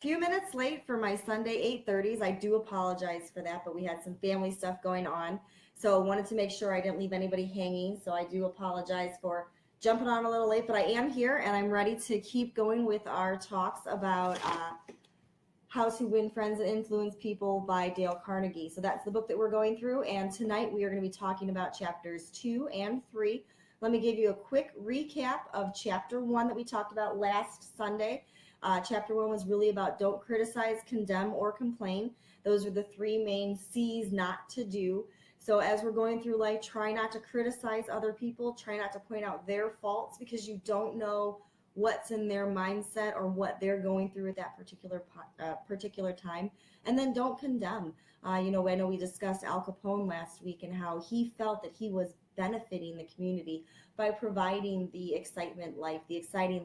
Few minutes late for my Sunday 8:30s. I do apologize for that, but we had some family stuff going on. So wanted to make sure I didn't leave anybody hanging. So I do apologize for jumping on a little late, but I am here and I'm ready to keep going with our talks about How to Win Friends and Influence People by Dale Carnegie. So that's the book that we're going through, and tonight we are going to be talking about chapters 2 and 3. Let me give you a quick recap of chapter 1 that we talked about last Sunday. Chapter 1 was really about don't criticize, condemn, or complain. Those are the three main C's not to do. So as we're going through life, try not to criticize other people. Try not to point out their faults because you don't know what's in their mindset or what they're going through at that particular time. And then don't condemn. I know we discussed Al Capone last week and how he felt that he was benefiting the community by providing the exciting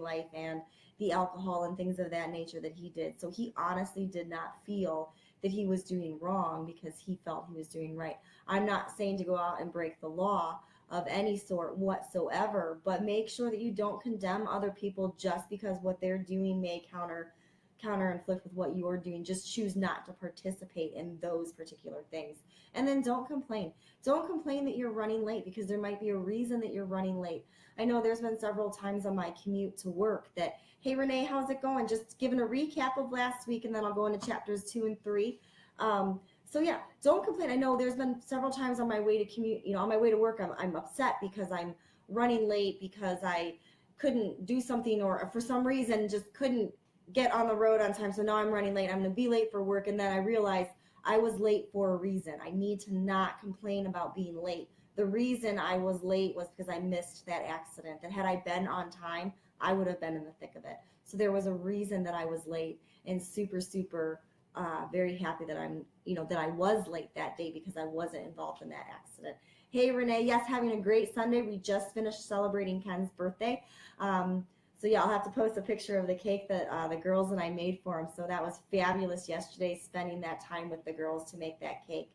life, and the alcohol and things of that nature that he did. So he honestly did not feel that he was doing wrong because he felt he was doing right. I'm not saying to go out and break the law of any sort whatsoever, but make sure that you don't condemn other people just because what they're doing may counter inflict with what you're doing. Just choose not to participate in those particular things. And then don't complain. Don't complain that you're running late because there might be a reason that you're running late. I know there's been several times on my commute to work that, hey Renee, how's it going? Just giving a recap of last week, and then I'll go into chapters 2 and 3. So yeah, don't complain. I know there's been several times on my way to commute, on my way to work, I'm upset because I'm running late because I couldn't do something or for some reason just couldn't get on the road on time. So now I'm running late. I'm going to be late for work. And then I realized I was late for a reason. I need to not complain about being late. The reason I was late was because I missed that accident. That had I been on time, I would have been in the thick of it. So there was a reason that I was late, and super very happy that that I was late that day because I wasn't involved in that accident. Hey Renee, yes, having a great Sunday. We just finished celebrating Ken's birthday. So yeah, I'll have to post a picture of the cake that the girls and I made for him. So that was fabulous yesterday, spending that time with the girls to make that cake.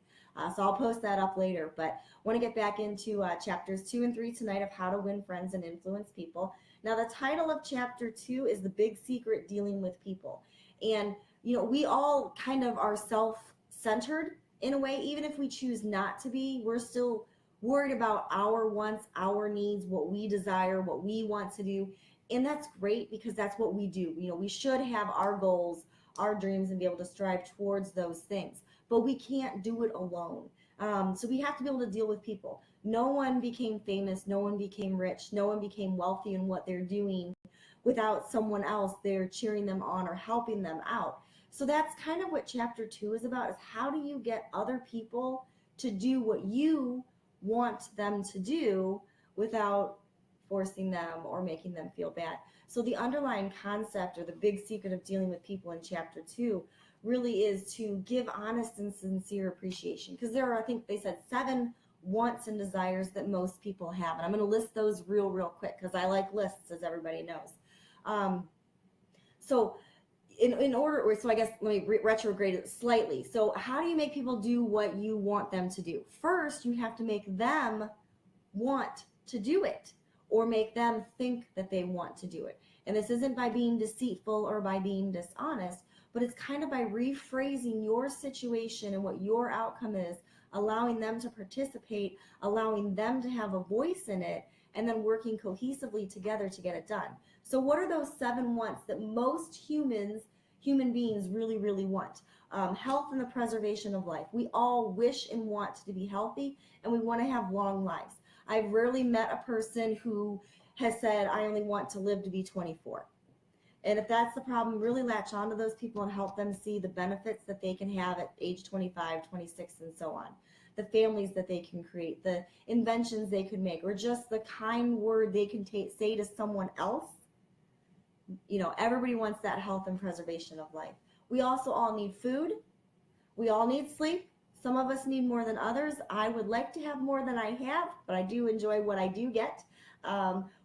So I'll post that up later. But want to get back into chapters 2 and 3 tonight of How to Win Friends and Influence People. Now the title of chapter 2 is The Big Secret Dealing with People. And we all kind of are self-centered in a way. Even if we choose not to be, we're still worried about our wants, our needs, what we desire, what we want to do. And that's great because that's what we do. We should have our goals, our dreams, and be able to strive towards those things. But we can't do it alone. So we have to be able to deal with people. No one became famous. No one became rich. No one became wealthy in what they're doing without someone else there cheering them on or helping them out. So that's kind of what chapter 2 is about, is how do you get other people to do what you want them to do without forcing them or making them feel bad. So the underlying concept, or the big secret of dealing with people in chapter 2, really is to give honest and sincere appreciation. Because there are, I think they said, 7 wants and desires that most people have. And I'm going to list those real quick because I like lists, as everybody knows. So in order, so I guess let me retrograde it slightly. So how do you make people do what you want them to do? First, you have to make them want to do it, or make them think that they want to do it. And this isn't by being deceitful or by being dishonest, but it's kind of by rephrasing your situation and what your outcome is, allowing them to participate, allowing them to have a voice in it, and then working cohesively together to get it done. So what are those 7 wants that most human beings really want? Health and the preservation of life. We all wish and want to be healthy, and we want to have long lives. I've rarely met a person who has said, I only want to live to be 24. And if that's the problem, really latch on to those people and help them see the benefits that they can have at age 25, 26, and so on. The families that they can create, the inventions they could make, or just the kind word they can say to someone else. Everybody wants that health and preservation of life. We also all need food. We all need sleep. Some of us need more than others. I would like to have more than I have, but I do enjoy what I do get.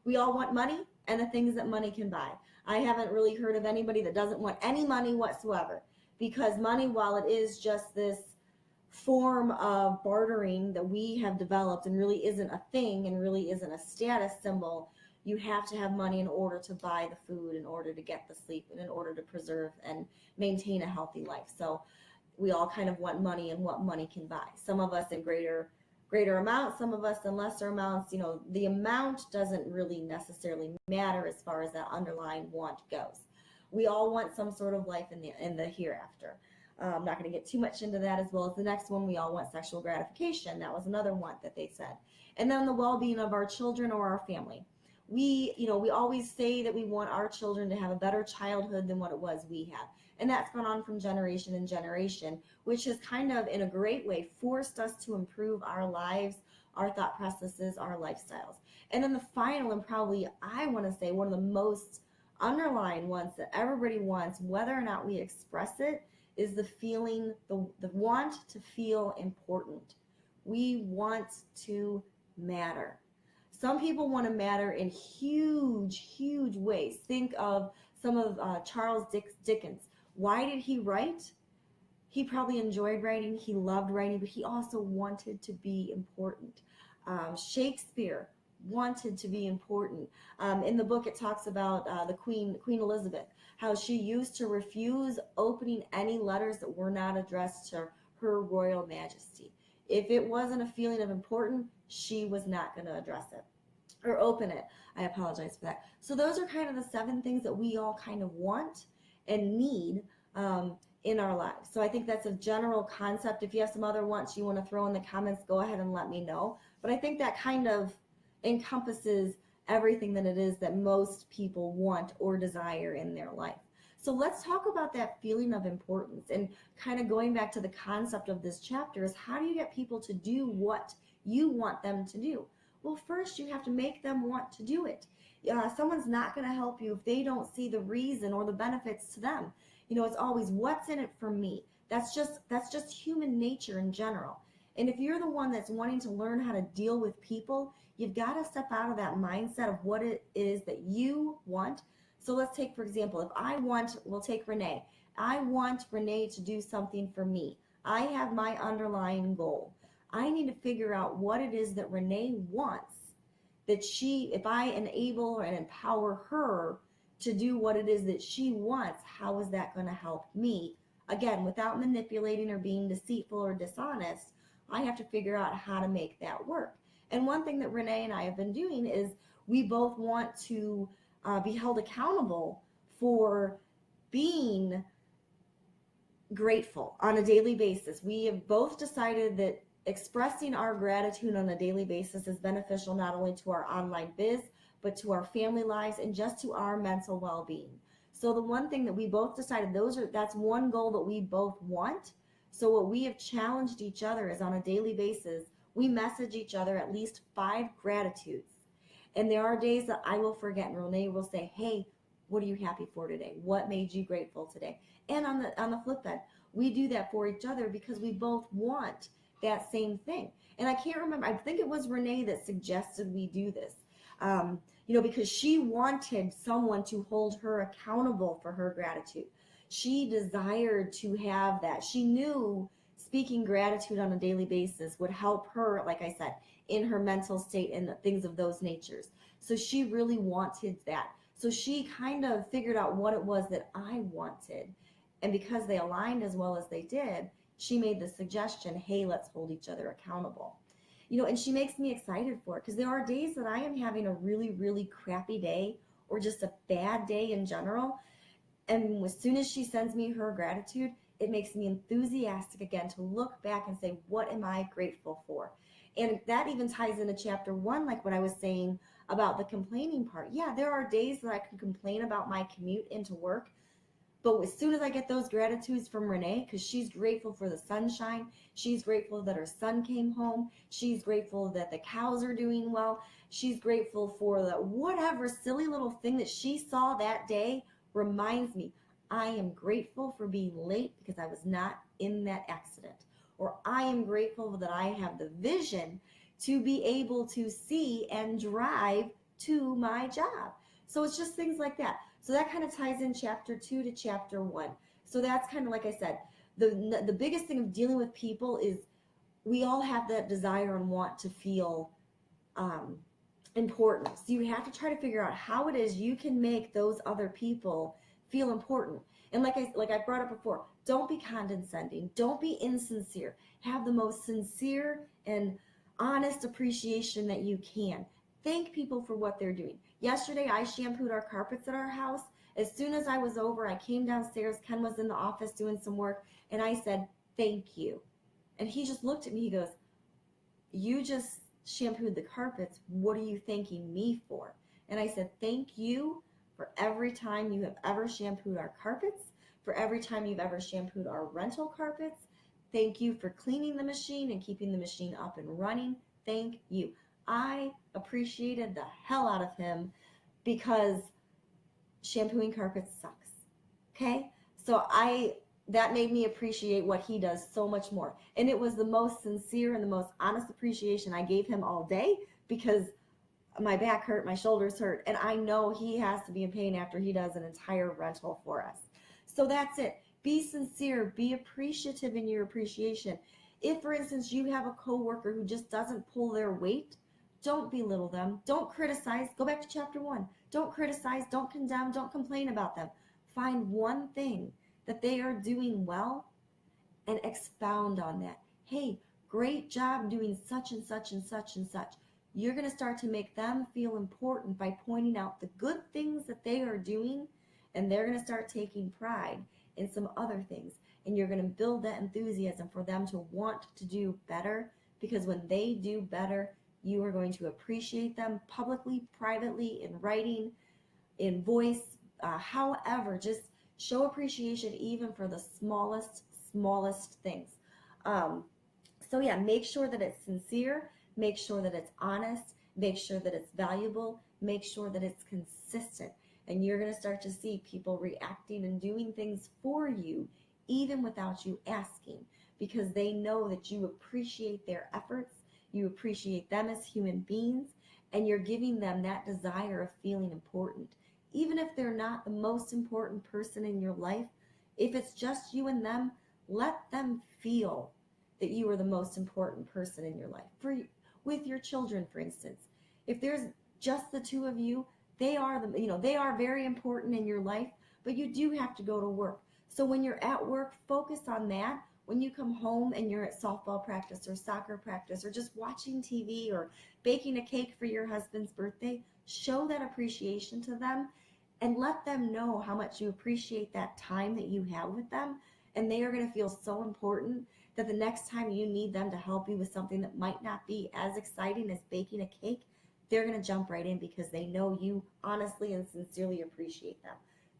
We all want money and the things that money can buy. I haven't really heard of anybody that doesn't want any money whatsoever, because money, while it is just this form of bartering that we have developed and really isn't a thing and really isn't a status symbol, you have to have money in order to buy the food, in order to get the sleep, and in order to preserve and maintain a healthy life. So we all kind of want money and what money can buy. Some of us in greater amounts, some of us in lesser amounts. The amount doesn't really necessarily matter as far as that underlying want goes. We all want some sort of life in the hereafter. I'm not going to get too much into that, as well as the next one. We all want sexual gratification. That was another want that they said. And then the well-being of our children or our family. We always say that we want our children to have a better childhood than what it was we had. And that's gone on from generation and generation, which has kind of, in a great way, forced us to improve our lives, our thought processes, our lifestyles. And then the final, and probably I want to say one of the most underlying ones that everybody wants, whether or not we express it, is the feeling, the want to feel important. We want to matter. Some people want to matter in huge, huge ways. Think of some of Charles Dickens. Why did he write? He probably enjoyed writing. He loved writing, but he also wanted to be important. Shakespeare wanted to be important. In the book, it talks about the Queen Elizabeth, how she used to refuse opening any letters that were not addressed to Her Royal Majesty. If it wasn't a feeling of importance, she was not going to address it or open it. I apologize for that. So those are kind of the 7 things that we all kind of want and need in our lives. So I think that's a general concept. If you have some other wants you want to throw in the comments, go ahead and let me know. But I think that kind of encompasses everything that it is that most people want or desire in their life. So let's talk about that feeling of importance, and kind of going back to the concept of this chapter is, how do you get people to do what you want them to do? Well, first you have to make them want to do it. Someone's not going to help you if they don't see the reason or the benefits to them. It's always, what's in it for me? That's just human nature in general. And if you're the one that's wanting to learn how to deal with people, you've got to step out of that mindset of what it is that you want. So let's take, for example, we'll take Renee. I want Renee to do something for me. I have my underlying goal. I need to figure out what it is that Renee wants, that if I enable and empower her to do what it is that she wants, how is that going to help me? Again, without manipulating or being deceitful or dishonest, I have to figure out how to make that work. And one thing that Renee and I have been doing is we both want to be held accountable for being grateful on a daily basis. We have both decided that expressing our gratitude on a daily basis is beneficial not only to our online biz, but to our family lives and just to our mental well-being. So the one thing that we both decided, that's one goal that we both want. So what we have challenged each other is, on a daily basis, we message each other at least 5 gratitudes. And there are days that I will forget, and Renee will say, hey, what are you happy for today? What made you grateful today? And on the flip side, we do that for each other because we both want that same thing. And I can't remember, I think it was Renee that suggested we do this, because she wanted someone to hold her accountable for her gratitude. She desired to have that. She knew speaking gratitude on a daily basis would help her, like I said, in her mental state and things of those natures. So she really wanted that. So she kind of figured out what it was that I wanted. And because they aligned as well as they did, she made the suggestion, hey, let's hold each other accountable. And she makes me excited for it, because there are days that I am having a really, really crappy day or just a bad day in general. And as soon as she sends me her gratitude, it makes me enthusiastic again to look back and say, what am I grateful for? And that even ties into chapter 1, like what I was saying about the complaining part. Yeah, there are days that I can complain about my commute into work, but as soon as I get those gratitudes from Renee, because she's grateful for the sunshine, she's grateful that her son came home, she's grateful that the cows are doing well, she's grateful for the whatever silly little thing that she saw that day, reminds me, I am grateful for being late because I was not in that accident. Or I am grateful that I have the vision to be able to see and drive to my job. So it's just things like that. So that kind of ties in chapter 2 to chapter 1. So that's kind of, like I said, the biggest thing of dealing with people is we all have that desire and want to feel important. So you have to try to figure out how it is you can make those other people feel important. And like I brought up before, don't be condescending, don't be insincere. Have the most sincere and honest appreciation that you can. Thank people for what they're doing. Yesterday I shampooed our carpets at our house. As soon as I was over, I came downstairs, Ken was in the office doing some work, and I said, "Thank you." And he just looked at me, he goes, "You just shampooed the carpets. What are you thanking me for?" And I said, "Thank you for every time you have ever shampooed our carpets, for every time you've ever shampooed our rental carpets. Thank you for cleaning the machine and keeping the machine up and running. Thank you." I appreciated the hell out of him because shampooing carpets sucks. Okay? So that made me appreciate what he does so much more. And it was the most sincere and the most honest appreciation I gave him all day because my back hurt, my shoulders hurt, and I know he has to be in pain after he does an entire rental for us. So that's it. Be sincere, be appreciative in your appreciation. If, for instance, you have a coworker who just doesn't pull their weight, don't belittle them. Don't criticize. Go back to chapter 1. Don't criticize, don't condemn, don't complain about them. Find one thing that they are doing well and expound on that. Hey, great job doing such and such and such and such. You're going to start to make them feel important by pointing out the good things that they are doing, and they're going to start taking pride in some other things. And you're going to build that enthusiasm for them to want to do better, because when they do better, you are going to appreciate them publicly, privately, in writing, in voice, however, just show appreciation even for the smallest things. So yeah, make sure that it's sincere, make sure that it's honest, make sure that it's valuable, make sure that it's consistent. And you're going to start to see people reacting and doing things for you even without you asking, because they know that you appreciate their efforts, you appreciate them as human beings, and you're giving them that desire of feeling important. Even if they're not the most important person in your life, if it's just you and them, let them feel that you are the most important person in your life. With your children, for instance, if there's just the two of you, they are very important in your life, but you do have to go to work. So when you're at work, focus on that. When you come home and you're at softball practice or soccer practice or just watching TV or baking a cake for your husband's birthday, show that appreciation to them and let them know how much you appreciate that time that you have with them. And they are going to feel so important that the next time you need them to help you with something that might not be as exciting as baking a cake, they're going to jump right in because they know you honestly and sincerely appreciate them.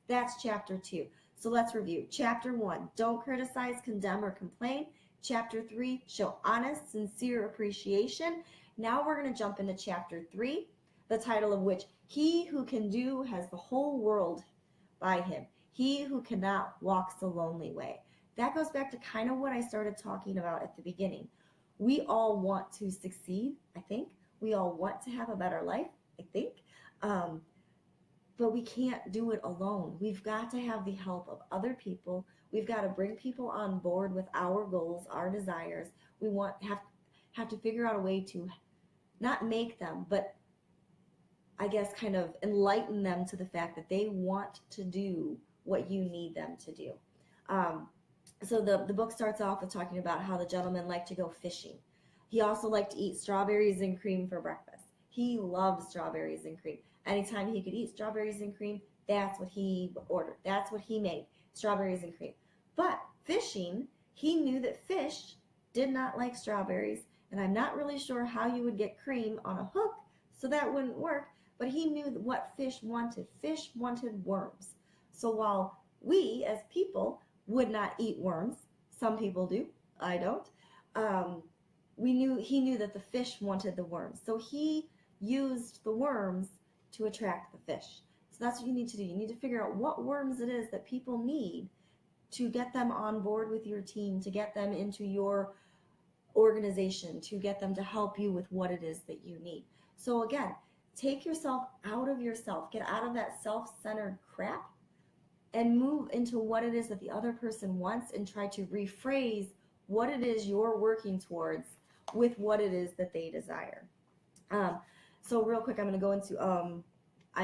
That's chapter 2. So let's review. Chapter 1, don't criticize, condemn, or complain. Chapter 3, show honest, sincere appreciation. Now we're going to jump into chapter 3, the title of which, He Who Can Do Has the Whole World by Him. He who cannot walks the lonely way. That goes back to kind of what I started talking about at the beginning. We all want to succeed, I think. We all want to have a better life, I think. But we can't do it alone. We've got to have the help of other people. We've got to bring people on board with our goals, our desires. We have to figure out a way to not make them, but I guess kind of enlighten them to the fact that they want to do what you need them to do. So the book starts off with talking about how the gentleman liked to go fishing. He also liked to eat strawberries and cream for breakfast. He loved strawberries and cream. Anytime he could eat strawberries and cream, that's what he ordered. That's what he made, strawberries and cream. But fishing, he knew that fish did not like strawberries, and I'm not really sure how you would get cream on a hook, so that wouldn't work, but he knew what fish wanted. Fish wanted worms. So while we as people would not eat worms, some people do, I don't, he knew that the fish wanted the worms. So he used the worms to attract the fish. So that's what you need to do. You need to figure out what worms it is that people need to get them on board with your team, to get them into your organization, to get them to help you with what it is that you need. So again, take yourself out of yourself, get out of that self-centered crap and move into what it is that the other person wants and try to rephrase what it is you're working towards with what it is that they desire. So real quick, I'm going to go into, I'm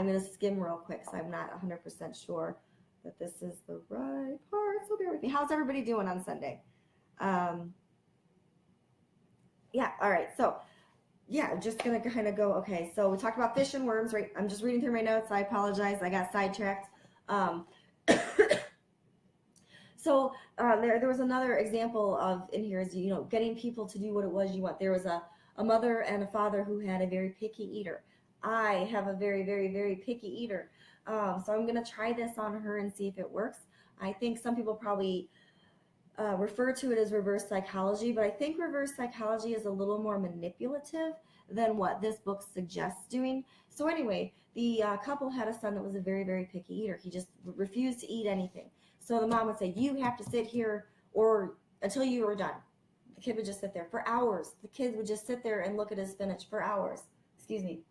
going to skim real quick because I'm not 100% sure that this is the right part. So bear with me. How's everybody doing on Sunday? Yeah, all right. So yeah, just gonna kind of go. Okay, so we talked about fish and worms, right? I'm just reading through my notes. I apologize, I got sidetracked. So there was another example of in here is, you know, getting people to do what it was you want. There was a mother and a father who had a very picky eater. I have a very, very, very picky eater. So I'm gonna try this on her and see if it works. I think some people probably refer to it as reverse psychology, but I think reverse psychology is a little more manipulative than what this book suggests doing. So anyway, the couple had a son that was a very, very picky eater. He just refused to eat anything. So the mom would say, you have to sit here or until you are done. The kid would just sit there for hours. The kid would just sit there and look at his spinach for hours. Excuse me.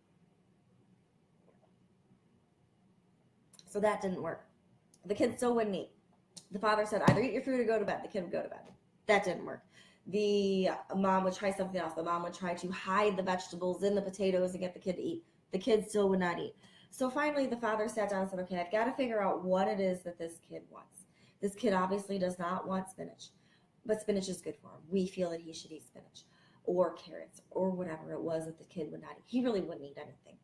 So that didn't work. The kid still wouldn't eat. The father said, either eat your food or go to bed. The kid would go to bed. That didn't work. The mom would try something else. The mom would try to hide the vegetables in the potatoes and get the kid to eat. The kid still would not eat. So finally, the father sat down and said, okay, I've got to figure out what it is that this kid wants. This kid obviously does not want spinach, but spinach is good for him. We feel that he should eat spinach or carrots or whatever it was that the kid would not eat. He really wouldn't eat anything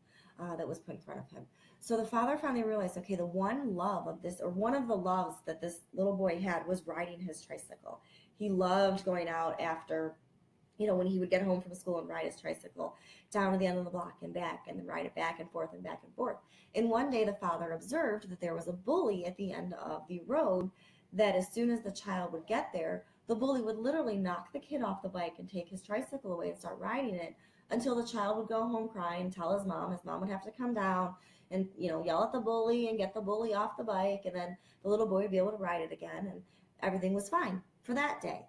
that was put in front of him. So the father finally realized, okay, the one love of this, or one of the loves that this little boy had was riding his tricycle. He loved going out after, you know, when he would get home from school and ride his tricycle down to the end of the block and back, and then ride it back and forth and back and forth. And one day the father observed that there was a bully at the end of the road, that as soon as the child would get there, the bully would literally knock the kid off the bike and take his tricycle away and start riding it until the child would go home crying and tell his mom. His mom would have to come down and, you know, yell at the bully and get the bully off the bike, and then the little boy would be able to ride it again, and everything was fine for that day.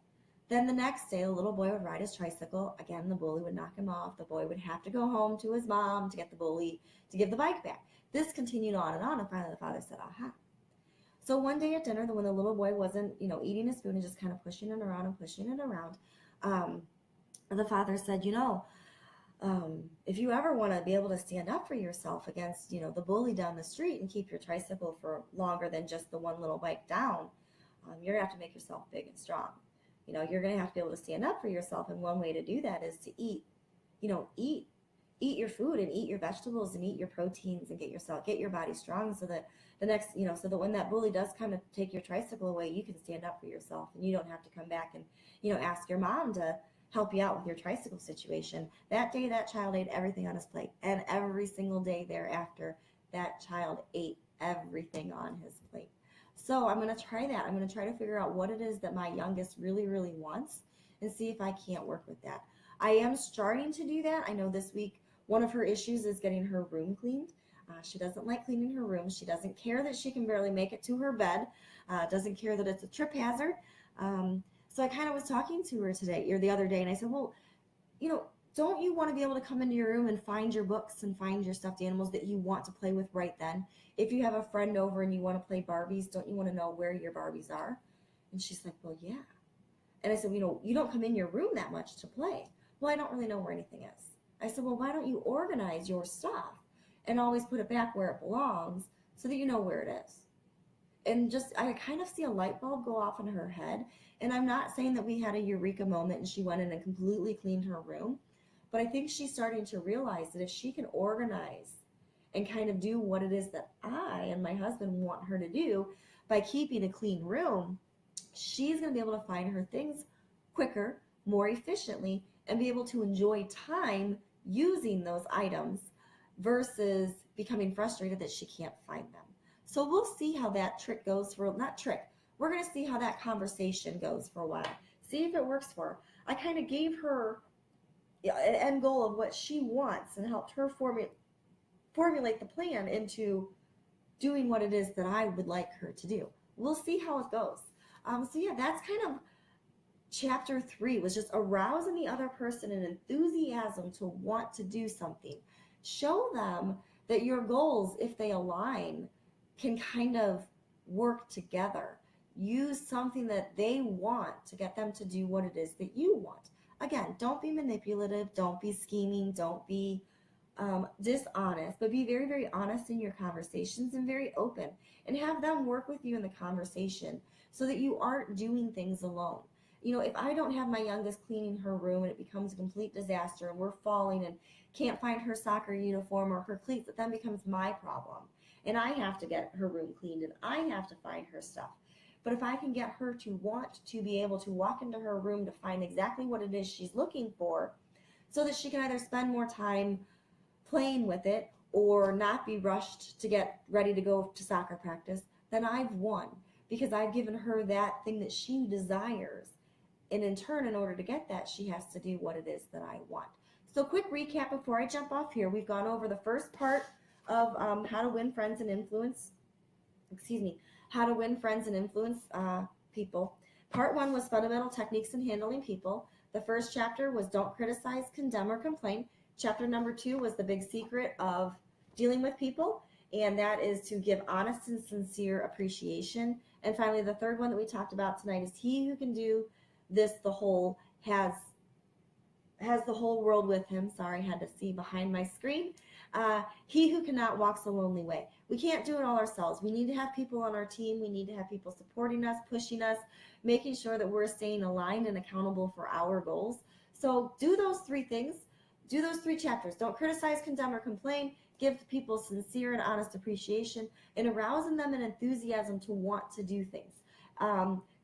Then the next day, the little boy would ride his tricycle. Again, the bully would knock him off. The boy would have to go home to his mom to get the bully to give the bike back. This continued on, and finally the father said, aha. So one day at dinner, when the little boy wasn't, you know, eating his food and just kind of pushing it around and pushing it around, the father said, you know, if you ever want to be able to stand up for yourself against, you know, the bully down the street and keep your tricycle for longer than just the one little bike down, you're going to have to make yourself big and strong. You know, you're going to have to be able to stand up for yourself. And one way to do that is to eat, you know, eat your food and eat your vegetables and eat your proteins and get your body strong, so that the next, you know, so that when that bully does come to take your tricycle away, you can stand up for yourself and you don't have to come back and, you know, ask your mom to help you out with your tricycle situation. That day, that child ate everything on his plate, and every single day thereafter, that child ate everything on his plate. So I'm going to try that. I'm going to try to figure out what it is that my youngest really, really wants and see if I can't work with that. I am starting to do that. I know this week one of her issues is getting her room cleaned. She doesn't like cleaning her room. She doesn't care that she can barely make it to her bed. Doesn't care that it's a trip hazard. So I kind of was talking to her today or the other day, and I said, well, you know, don't you want to be able to come into your room and find your books and find your stuffed animals that you want to play with right then? If you have a friend over and you want to play Barbies, don't you want to know where your Barbies are? And she's like, well, yeah. And I said, you know, you don't come in your room that much to play. Well, I don't really know where anything is. I said, well, why don't you organize your stuff and always put it back where it belongs so that you know where it is? And just, I kind of see a light bulb go off in her head. And I'm not saying that we had a eureka moment and she went in and completely cleaned her room, but I think she's starting to realize that if she can organize and kind of do what it is that I and my husband want her to do by keeping a clean room, she's going to be able to find her things quicker, more efficiently, and be able to enjoy time using those items versus becoming frustrated that she can't find them. So we'll see how that trick goes for, not trick, we're going to see how that conversation goes for a while. See if it works for her. I kind of gave her an end goal of what she wants and helped her formulate the plan into doing what it is that I would like her to do. We'll see how it goes. So yeah, that's kind of chapter 3, was just arousing the other person and enthusiasm to want to do something. Show them that your goals, if they align, can kind of work together. Use something that they want to get them to do what it is that you want. Again, don't be manipulative, don't be scheming, don't be dishonest, but be very, very honest in your conversations and very open, and have them work with you in the conversation so that you aren't doing things alone. If I don't have my youngest cleaning her room and it becomes a complete disaster and we're falling and can't find her soccer uniform or her cleats, it then becomes my problem. And I have to get her room cleaned and I have to find her stuff. But if I can get her to want to be able to walk into her room to find exactly what it is she's looking for, so that she can either spend more time playing with it or not be rushed to get ready to go to soccer practice, then I've won because I've given her that thing that she desires. And in turn, in order to get that, she has to do what it is that I want. So quick recap before I jump off here. We've gone over the first part of how to win friends and influence, how to win friends and influence people. Part 1 was fundamental techniques in handling people. The first chapter was don't criticize, condemn, or complain. Chapter number 2 was the big secret of dealing with people, and that is to give honest and sincere appreciation. And finally, the third one that we talked about tonight is he who can do this, the whole, has the whole world with him. Sorry, I had to see behind my screen. He who cannot walks the lonely way. We can't do it all ourselves. We need to have people on our team. We need to have people supporting us, pushing us, making sure that we're staying aligned and accountable for our goals. So do those 3 things. Do those 3 chapters. Don't criticize, condemn, or complain. Give people sincere and honest appreciation and arouse in them an enthusiasm to want to do things.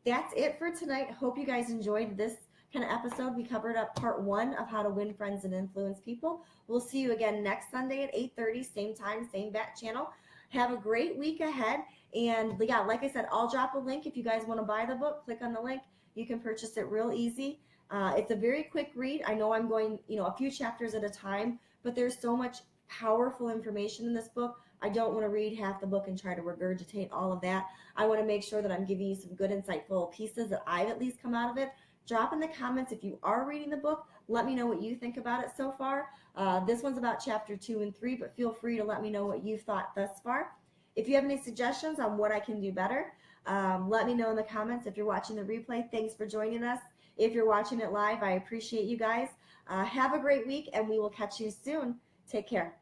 That's it for tonight. Hope you guys enjoyed this kind of episode. We covered up part 1 of how to win friends and influence people. We'll see you again next Sunday at 8:30, same time, same bat channel. Have a great week ahead. And yeah, like I said, I'll drop a link. If you guys want to buy the book, click on the link. You can purchase it real easy. It's a very quick read. I know I'm going, a few chapters at a time, but there's so much powerful information in this book. I don't want to read half the book and try to regurgitate all of that. I want to make sure that I'm giving you some good, insightful pieces that I've at least come out of it. Drop in the comments if you are reading the book. Let me know what you think about it so far. This one's about chapter 2 and 3, but feel free to let me know what you've thought thus far. If you have any suggestions on what I can do better, let me know in the comments. If you're watching the replay, thanks for joining us. If you're watching it live, I appreciate you guys. Have a great week, and we will catch you soon. Take care.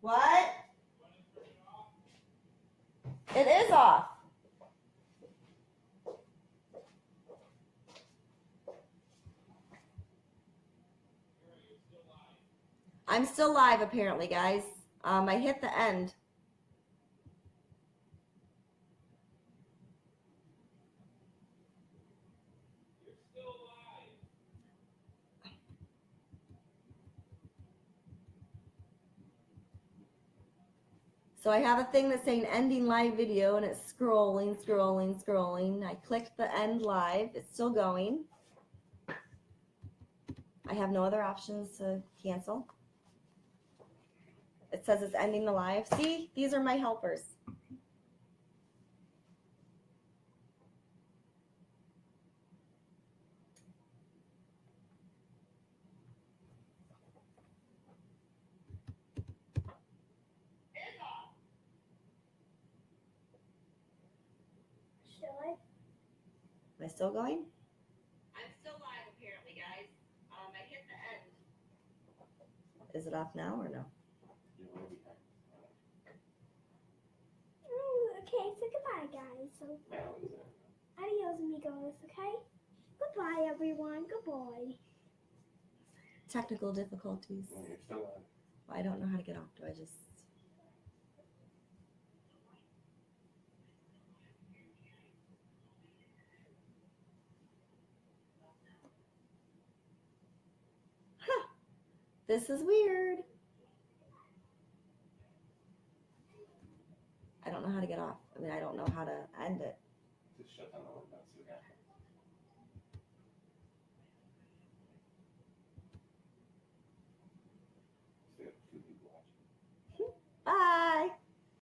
What? It is off. I'm still live, apparently, guys. I hit the end. So I have a thing that's saying ending live video, and it's scrolling, scrolling, scrolling. I clicked the end live. It's still going. I have no other options to cancel. It says it's ending the live. See, these are my helpers. Am I still going? I'm still live, apparently, guys. I hit the end. Is it off now or no? Okay, so goodbye, guys. So, adios, amigos, okay? Goodbye, everyone. Goodbye. Technical difficulties. You're still on. I don't know how to get off. Do I just... Huh. This is weird. I don't know how to get off. I mean, I don't know how to end it. Just shut down the window, see what happens.